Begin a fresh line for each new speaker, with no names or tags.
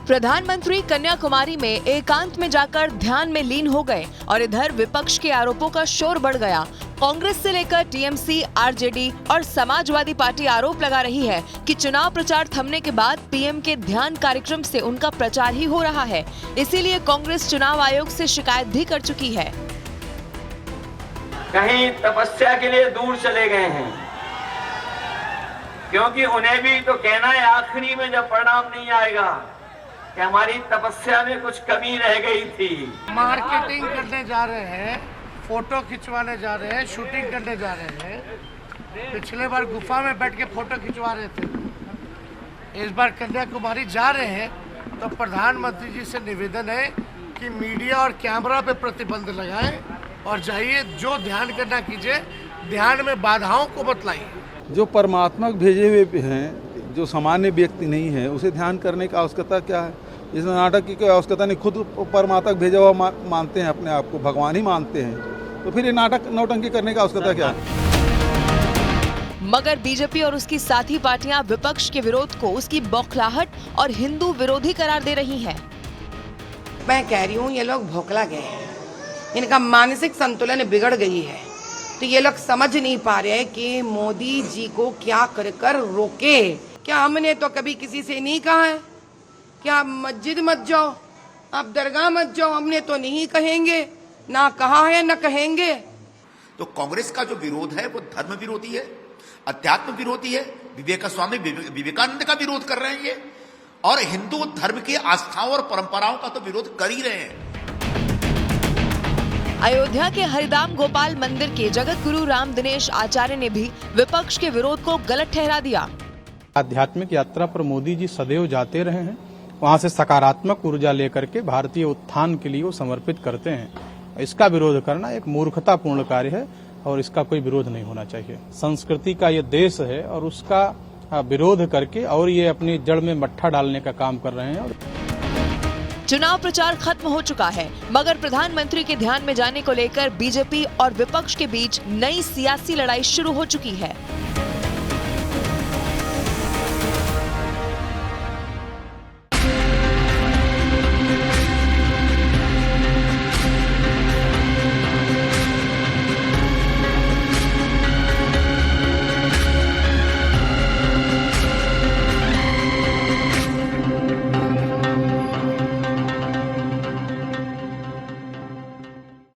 प्रधानमंत्री कन्याकुमारी में एकांत में जाकर ध्यान में लीन हो गए और इधर विपक्ष के आरोपों का शोर बढ़ गया। कांग्रेस से लेकर टीएमसी, आरजेडी और समाजवादी पार्टी आरोप लगा रही है कि चुनाव प्रचार थमने के बाद पीएम के ध्यान कार्यक्रम से उनका प्रचार ही हो रहा है। इसीलिए कांग्रेस चुनाव आयोग से शिकायत भी कर चुकी है।
कहीं तपस्या के लिए दूर चले गए हैं, क्योंकि उन्हें भी तो कहना है आखिरी में जब परिणाम नहीं आएगा कि हमारी तपस्या में कुछ कमी रह गई थी।
मार्केटिंग करने जा रहे हैं, फोटो खिंचवाने जा रहे हैं, शूटिंग करने जा रहे हैं। पिछले बार गुफा में बैठ के फोटो खिंचवा रहे थे, इस बार कन्याकुमारी जा रहे हैं। तो प्रधानमंत्री जी से निवेदन है कि मीडिया और कैमरा पे प्रतिबंध लगाएं और जाइए, जो ध्यान करना कीजिए, ध्यान में बाधाओं को मत लाइए।
जो परमात्मा भेजे हुए हैं, जो सामान्य व्यक्ति नहीं है, उसे ध्यान करने की आवश्यकता क्या है? इस नाटक की कोई आवश्यकता नहीं। खुद परमात्मा भेजा हुआ मानते हैं, अपने आप को भगवान ही मानते हैं, तो फिर ये नाटक नौटंकी करने की आवश्यकता क्या है?
मगर बीजेपी और उसकी साथी पार्टियां विपक्ष के विरोध को उसकी बौखलाहट और हिंदू विरोधी करार दे रही हैं।
मैं कह रही हूँ, ये लोग भौखला गए हैं, इनका मानसिक संतुलन बिगड़ गई है। तो ये लोग समझ नहीं पा रहे कि मोदी जी को क्या कर कर रोके। क्या हमने तो कभी किसी से नहीं कहा है कि आप मस्जिद मत जाओ, आप दरगाह मत जाओ? हमने तो नहीं कहेंगे, ना कहा है ना कहेंगे।
तो कांग्रेस का जो विरोध है वो धर्म विरोधी है, अध्यात्म विरोधी है, स्वामी विवेकानंद का विरोध कर रहे हैं ये, और हिंदू धर्म की आस्थाओं और परंपराओं का तो विरोध कर ही रहे हैं।
अयोध्या के हरिधाम गोपाल मंदिर के जगत गुरु राम दिनेश आचार्य ने भी विपक्ष के विरोध को गलत ठहरा दिया।
आध्यात्मिक यात्रा पर मोदी जी सदैव जाते रहे हैं, वहां से सकारात्मक ऊर्जा लेकर के भारतीय उत्थान के लिए वो समर्पित करते हैं। इसका विरोध करना एक मूर्खतापूर्ण कार्य है और इसका कोई विरोध नहीं होना चाहिए। संस्कृति का ये देश है और उसका विरोध करके और ये अपनी जड़ में मट्ठा डालने का काम कर रहे हैं।
चुनाव प्रचार खत्म हो चुका है, मगर प्रधानमंत्री के ध्यान में जाने को लेकर बीजेपी और विपक्ष के बीच नई सियासी लड़ाई शुरू हो चुकी है।